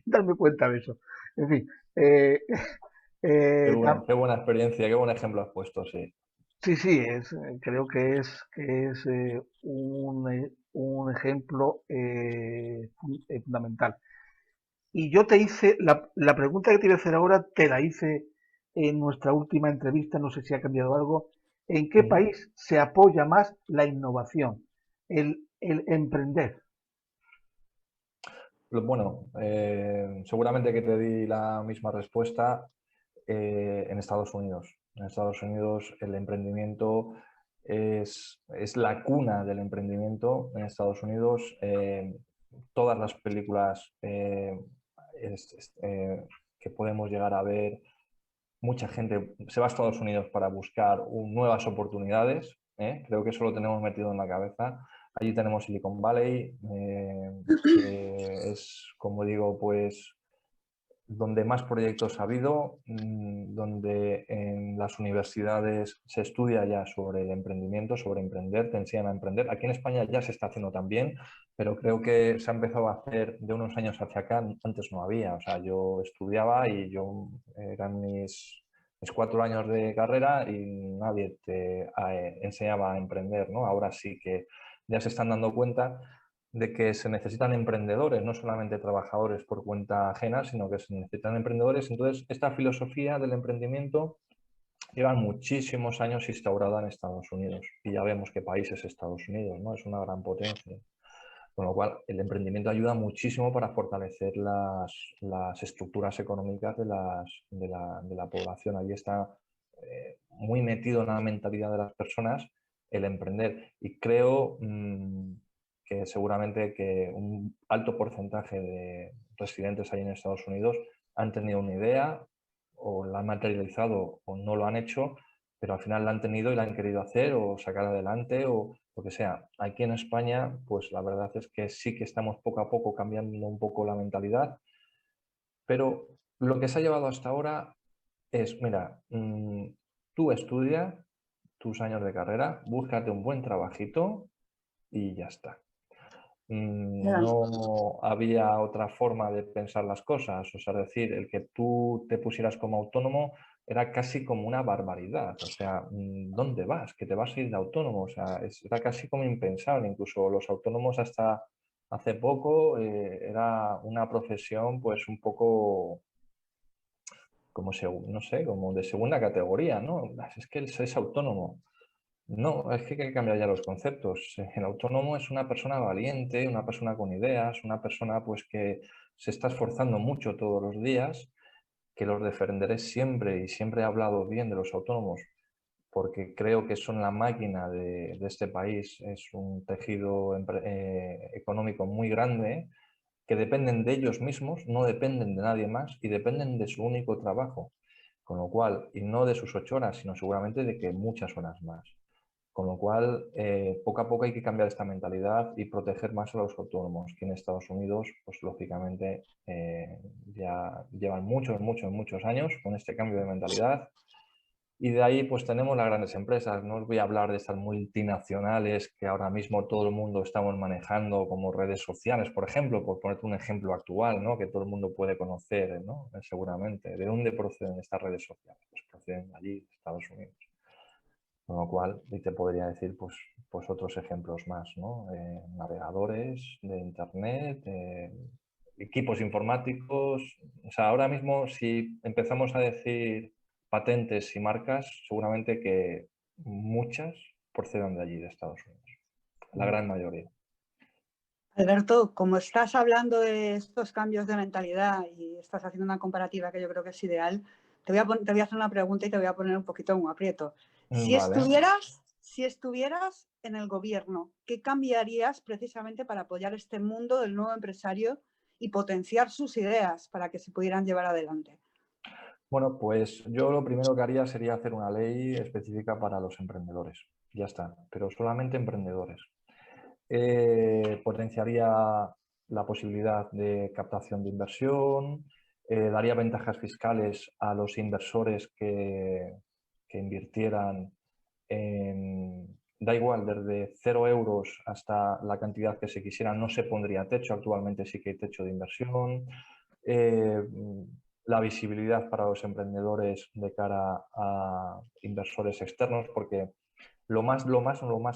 darme cuenta de eso. En fin, eh, eh, Qué buena experiencia, qué buen ejemplo has puesto, sí. sí, creo que es un ejemplo fundamental. Y yo te hice, la pregunta que te iba a hacer ahora, te la hice en nuestra última entrevista, no sé si ha cambiado algo. ¿En qué Ujú. país se apoya más la innovación, el emprender? Bueno, seguramente que te di la misma respuesta en Estados Unidos. En Estados Unidos el emprendimiento es la cuna del emprendimiento. En Estados Unidos todas las películas que podemos llegar a ver, mucha gente se va a Estados Unidos para buscar nuevas oportunidades. Creo que eso lo tenemos metido en la cabeza. Allí tenemos Silicon Valley, que es, como digo, pues donde más proyectos ha habido, donde en las universidades se estudia ya sobre el emprendimiento, sobre emprender, te enseñan a emprender. Aquí en España ya se está haciendo también, pero creo que se ha empezado a hacer de unos años hacia acá, antes no había. O sea, yo estudiaba y eran mis 4 años de carrera y nadie te enseñaba a emprender, ¿no? Ahora sí que ya se están dando cuenta de que se necesitan emprendedores, no solamente trabajadores por cuenta ajena, sino que se necesitan emprendedores. Entonces, esta filosofía del emprendimiento lleva muchísimos años instaurada en Estados Unidos y ya vemos qué país es Estados Unidos, ¿no? Es una gran potencia. Con lo cual, el emprendimiento ayuda muchísimo para fortalecer las estructuras económicas de la población. Ahí está muy metido en la mentalidad de las personas el emprender. Y creo que seguramente que un alto porcentaje de residentes ahí en Estados Unidos han tenido una idea o la han materializado o no lo han hecho, pero al final la han tenido y la han querido hacer o sacar adelante o lo que sea. Aquí en España, pues la verdad es que sí que estamos poco a poco cambiando un poco la mentalidad, pero lo que se ha llevado hasta ahora es, mira, tú estudia tus años de carrera, búscate un buen trabajito y ya está. No había otra forma de pensar las cosas, o sea, es decir, el que tú te pusieras como autónomo era casi como una barbaridad, o sea, ¿dónde vas? ¿Que te vas a ir de autónomo? O sea, era casi como impensable, incluso los autónomos hasta hace poco era una profesión pues un poco como, no sé, como de segunda categoría, ¿no? Es que él es autónomo. No, es que hay que cambiar ya los conceptos. El autónomo es una persona valiente, una persona con ideas, una persona pues que se está esforzando mucho todos los días, que los defenderé siempre y siempre he hablado bien de los autónomos porque creo que son la máquina de este país. Es un tejido económico muy grande que dependen de ellos mismos, no dependen de nadie más y dependen de su único trabajo. Con lo cual, y no de sus 8 horas, sino seguramente de que muchas horas más. Con lo cual, poco a poco hay que cambiar esta mentalidad y proteger más a los autónomos, que en Estados Unidos, pues lógicamente, ya llevan muchos años con este cambio de mentalidad. Y de ahí pues tenemos las grandes empresas. No os voy a hablar de estas multinacionales que ahora mismo todo el mundo estamos manejando como redes sociales, por ejemplo, por ponerte un ejemplo actual, ¿no? Que todo el mundo puede conocer, ¿no? Seguramente. ¿De dónde proceden estas redes sociales? Pues proceden allí, de Estados Unidos. Con lo cual, y te podría decir pues otros ejemplos más, ¿no? Navegadores de Internet, equipos informáticos. O sea, ahora mismo si empezamos a decir patentes y marcas, seguramente que muchas procedan de allí, de Estados Unidos. La gran mayoría. Alberto, como estás hablando de estos cambios de mentalidad y estás haciendo una comparativa que yo creo que es ideal, te voy a hacer una pregunta y te voy a poner un poquito en un aprieto. Si Vale. estuvieras en el gobierno, ¿qué cambiarías precisamente para apoyar este mundo del nuevo empresario y potenciar sus ideas para que se pudieran llevar adelante? Bueno, pues yo lo primero que haría sería hacer una ley específica para los emprendedores. Ya está, pero solamente emprendedores. Potenciaría la posibilidad de captación de inversión, daría ventajas fiscales a los inversores que invirtieran en, da igual, desde 0 euros hasta la cantidad que se quisiera, no se pondría techo, actualmente sí que hay techo de inversión. La visibilidad para los emprendedores de cara a inversores externos, porque lo más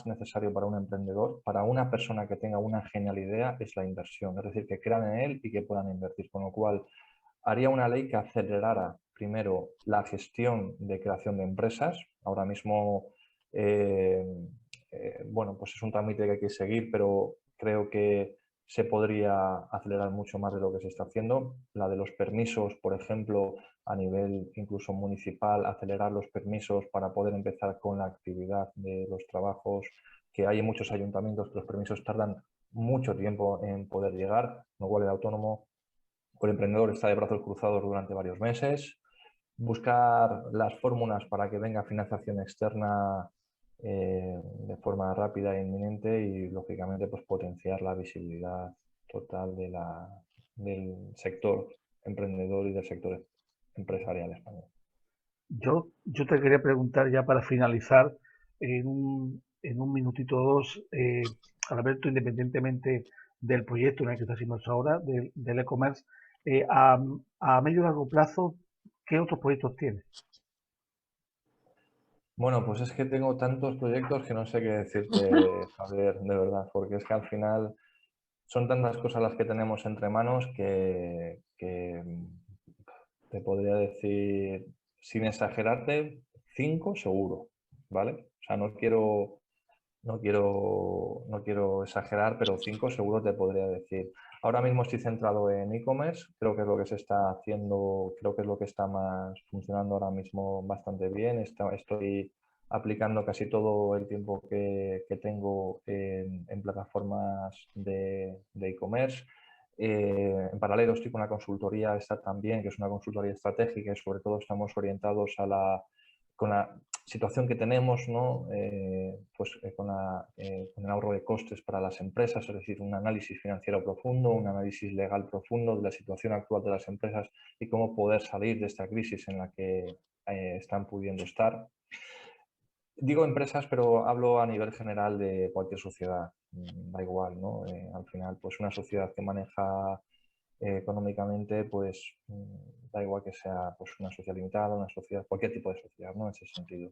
necesario para un emprendedor, para una persona que tenga una genial idea, es la inversión, es decir, que crean en él y que puedan invertir. Con lo cual, haría una ley que acelerara primero la gestión de creación de empresas. Ahora mismo, bueno, pues es un trámite que hay que seguir, pero creo que se podría acelerar mucho más de lo que se está haciendo. La de los permisos, por ejemplo, a nivel incluso municipal, acelerar los permisos para poder empezar con la actividad de los trabajos, que hay en muchos ayuntamientos que los permisos tardan mucho tiempo en poder llegar, lo cual el autónomo o el emprendedor está de brazos cruzados durante varios meses. Buscar las fórmulas para que venga financiación externa de forma rápida e inminente y, lógicamente, pues potenciar la visibilidad total del sector emprendedor y del sector empresarial español. Yo te quería preguntar ya para finalizar, en un minutito o dos, Alberto, independientemente del proyecto en el que estás inmerso ahora, del e-commerce, a medio y largo plazo, ¿qué otros proyectos tienes? Bueno, pues es que tengo tantos proyectos que no sé qué decirte, Javier, de verdad, porque es que al final son tantas cosas las que tenemos entre manos que te podría decir, sin exagerarte, 5 seguro, ¿vale? O sea, no quiero exagerar, pero 5 seguro te podría decir. Ahora mismo estoy centrado en e-commerce, creo que es lo que se está haciendo, creo que es lo que está más funcionando ahora mismo bastante bien. Estoy aplicando casi todo el tiempo que tengo en plataformas de e-commerce. En paralelo estoy con la consultoría esta también, que es una consultoría estratégica y sobre todo estamos orientados con la situación que tenemos, ¿no? Con el ahorro de costes para las empresas, es decir, un análisis financiero profundo, un análisis legal profundo de la situación actual de las empresas y cómo poder salir de esta crisis en la que están pudiendo estar. Digo empresas, pero hablo a nivel general de cualquier sociedad, da igual, ¿no? Al final, pues una sociedad que maneja económicamente, pues da igual que sea pues, una sociedad limitada, una sociedad, cualquier tipo de sociedad, ¿no? En ese sentido.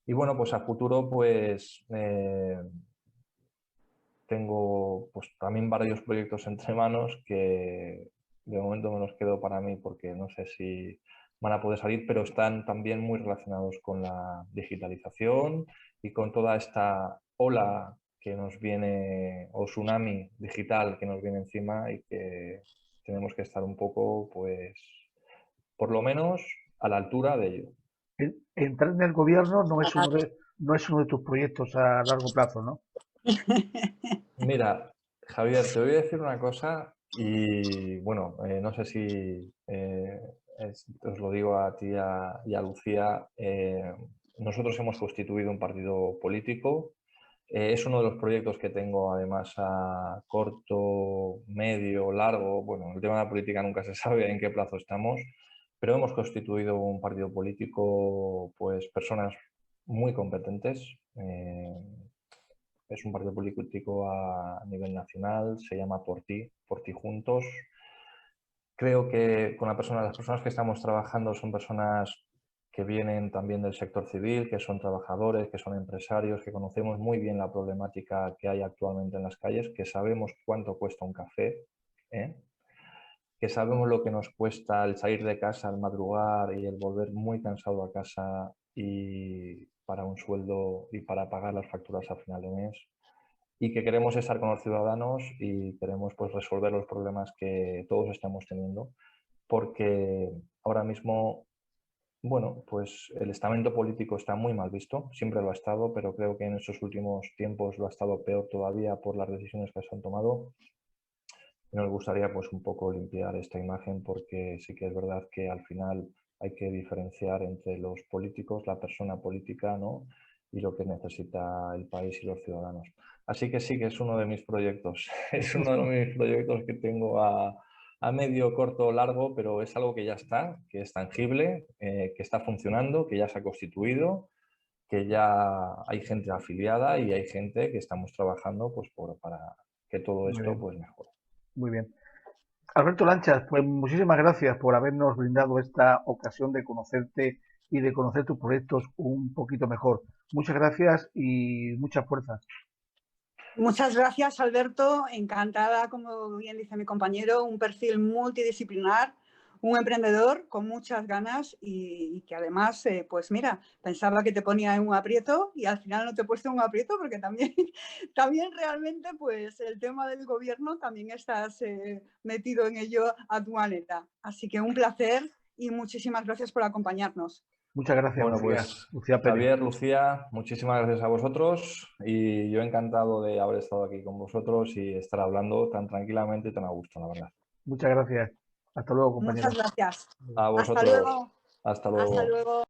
Y bueno, pues a futuro, pues tengo pues también varios proyectos entre manos que de momento me los quedo para mí porque no sé si van a poder salir, pero están también muy relacionados con la digitalización y con toda esta ola que nos viene, o tsunami digital que nos viene encima y que tenemos que estar un poco, pues, por lo menos a la altura de ello. Entrar en el gobierno no es uno de tus proyectos a largo plazo, ¿no? Mira, Javier, te voy a decir una cosa Y bueno, no sé si os lo digo a ti y a Lucía, nosotros hemos constituido un partido político. Es uno de los proyectos que tengo además a corto, medio, largo. Bueno, el tema de la política nunca se sabe en qué plazo estamos, pero hemos constituido un partido político, pues personas muy competentes. Es un partido político a nivel nacional, se llama Por Ti Juntos. Creo que con las personas que estamos trabajando son personas que vienen también del sector civil, que son trabajadores, que son empresarios, que conocemos muy bien la problemática que hay actualmente en las calles, que sabemos cuánto cuesta un café, ¿eh? Que sabemos lo que nos cuesta el salir de casa, el madrugar y el volver muy cansado a casa y para un sueldo y para pagar las facturas a final de mes, y que queremos estar con los ciudadanos y queremos pues resolver los problemas que todos estamos teniendo, porque ahora mismo, bueno, pues el estamento político está muy mal visto, siempre lo ha estado, pero creo que en estos últimos tiempos lo ha estado peor todavía por las decisiones que se han tomado. Y nos gustaría pues un poco limpiar esta imagen, porque sí que es verdad que al final hay que diferenciar entre los políticos, la persona política, ¿no?, y lo que necesita el país y los ciudadanos. Así que sí que es uno de mis proyectos, es uno de mis proyectos que tengo a medio, corto, largo, pero es algo que ya está, que es tangible, que está funcionando, que ya se ha constituido, que ya hay gente afiliada y hay gente que estamos trabajando pues para que todo Muy esto bien, pues mejore. muy bien. Alberto Lanchas, pues muchísimas gracias por habernos brindado esta ocasión de conocerte y de conocer tus proyectos un poquito mejor. Muchas gracias y mucha fuerza. Muchas gracias, Alberto. Encantada, como bien dice mi compañero, un perfil multidisciplinar, un emprendedor con muchas ganas y que además, pues mira, pensaba que te ponía en un aprieto y al final no te he puesto en un aprieto, porque también, también realmente pues el tema del gobierno también estás metido en ello a tu manera. Así que un placer y muchísimas gracias por acompañarnos. Muchas gracias, Bueno, Lucía. pues Lucía Pérez. Javier, Lucía, muchísimas gracias a vosotros y yo encantado de haber estado aquí con vosotros y estar hablando tan tranquilamente y tan a gusto, la verdad. Muchas gracias. Hasta luego, Muchas compañero. gracias. A Hasta vosotros. luego. Hasta Hasta luego. luego.